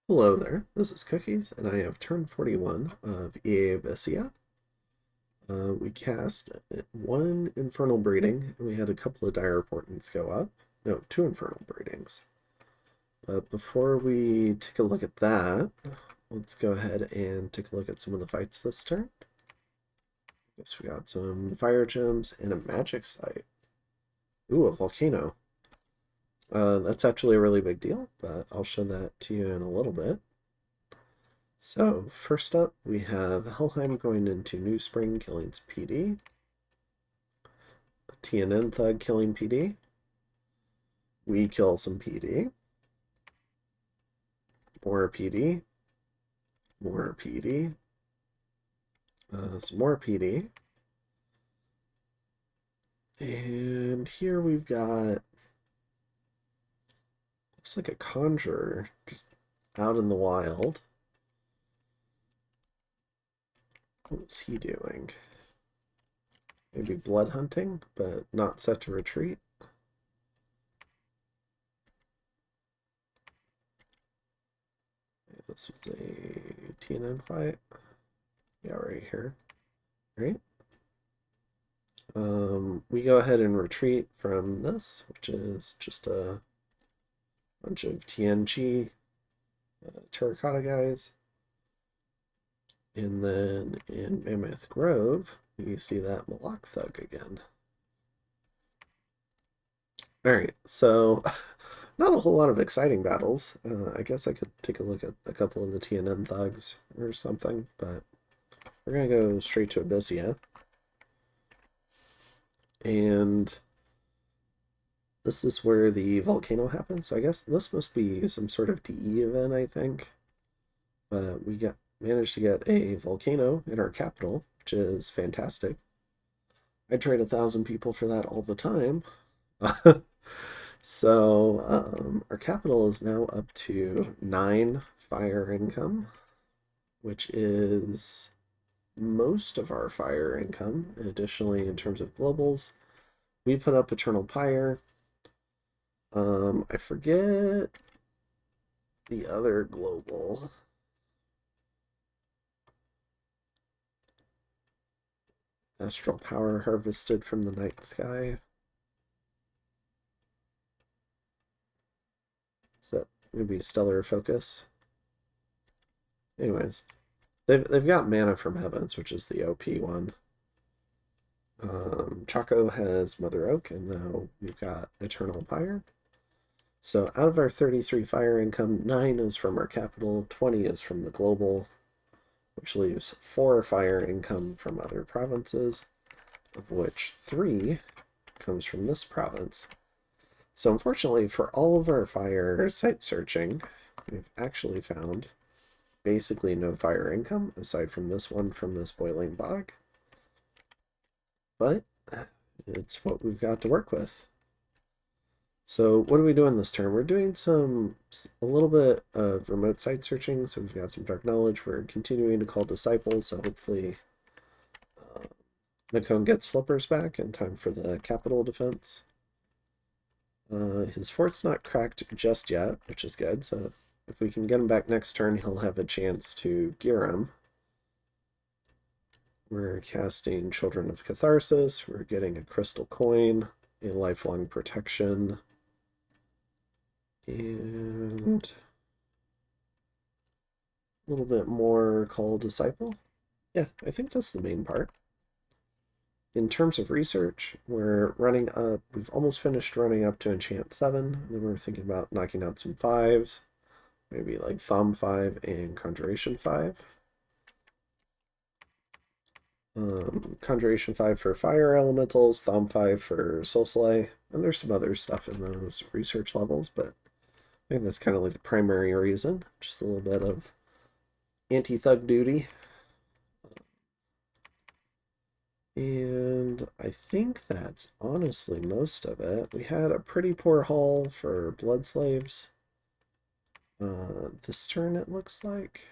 Hello there, this is Cookies, and I have turn 41 of EA Abysia. We cast one Infernal Breeding, and we had a couple of dire portents go up. No, two Infernal Breedings. But before we take a look at that, let's go ahead and take a look at some of the fights this turn. Guess we got some Fire Gems and a Magic Site. Ooh, a Volcano. That's actually a really big deal, but I'll show that to you in a little bit. So, first up, we have Helheim going into New Spring, killing PD. TNN Thug killing PD. We kill some PD. More PD. More PD. Some more PD. And here we've got, looks like a conjurer just out in the wild. What was he doing? Maybe blood hunting, but not set to retreat. This was a TNN fight. Yeah, right here. Right? We go ahead and retreat from this, which is just a bunch of TNG terracotta guys. And then in Mammoth Grove, you see that Malak Thug again. Alright, so not a whole lot of exciting battles. I guess I could take a look at a couple of the TNN Thugs or something, but we're going to go straight to Abysia. And this is where the volcano happens. So I guess this must be some sort of DE event, I think. But we managed to get a volcano in our capital, which is fantastic. I trade 1,000 people for that all the time. So our capital is now up to 9 fire income, which is most of our fire income. Additionally, in terms of globals, we put up Eternal Pyre. I forget the other global. Astral power harvested from the night sky. Is that maybe stellar focus? Anyways, they've got mana from heavens, which is the OP one. Chaco has Mother Oak, and now we've got Eternal Pyre. So out of our 33 fire income, 9 is from our capital, 20 is from the global, which leaves 4 fire income from other provinces, of which 3 comes from this province. So unfortunately, for all of our fire site searching, we've actually found basically no fire income, aside from this one from this boiling bog. But it's what we've got to work with. So what are we doing this turn? We're doing a little bit of remote site searching. So we've got some dark knowledge. We're continuing to call disciples. So hopefully Macone gets flippers back in time for the capital defense. His fort's not cracked just yet, which is good. So if we can get him back next turn, he'll have a chance to gear him. We're casting Children of Catharsis. We're getting a crystal coin, a lifelong protection, and a little bit more call disciple. Yeah, I think that's the main part. In terms of research, we're running up, we've almost finished running up to enchant 7, and then we're thinking about knocking out some 5s, maybe like Thumb 5 and Conjuration 5. Conjuration 5 for fire elementals, Thumb 5 for soul slay, and there's some other stuff in those research levels, but I think that's kind of like the primary reason, just a little bit of anti-thug duty. And I think that's honestly most of it. We had a pretty poor haul for blood slaves. This turn it looks like.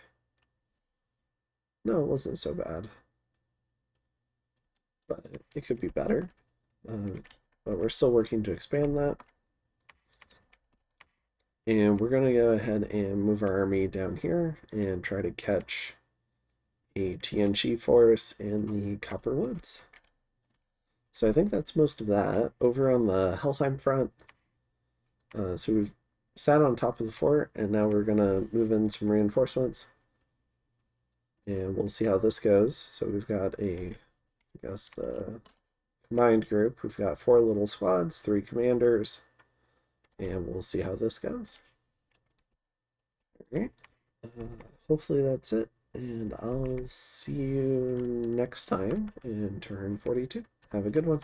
No, it wasn't so bad. But it could be better. But we're still working to expand that. And we're going to go ahead and move our army down here and try to catch a TNG force in the Copper Woods. So I think that's most of that. Over on the Helheim front, so we've sat on top of the fort, and now we're going to move in some reinforcements. And we'll see how this goes. So we've got I guess the combined group. We've got 4 little squads, 3 commanders, and we'll see how this goes. All right. Hopefully that's it, and I'll see you next time in turn 42. Have a good one.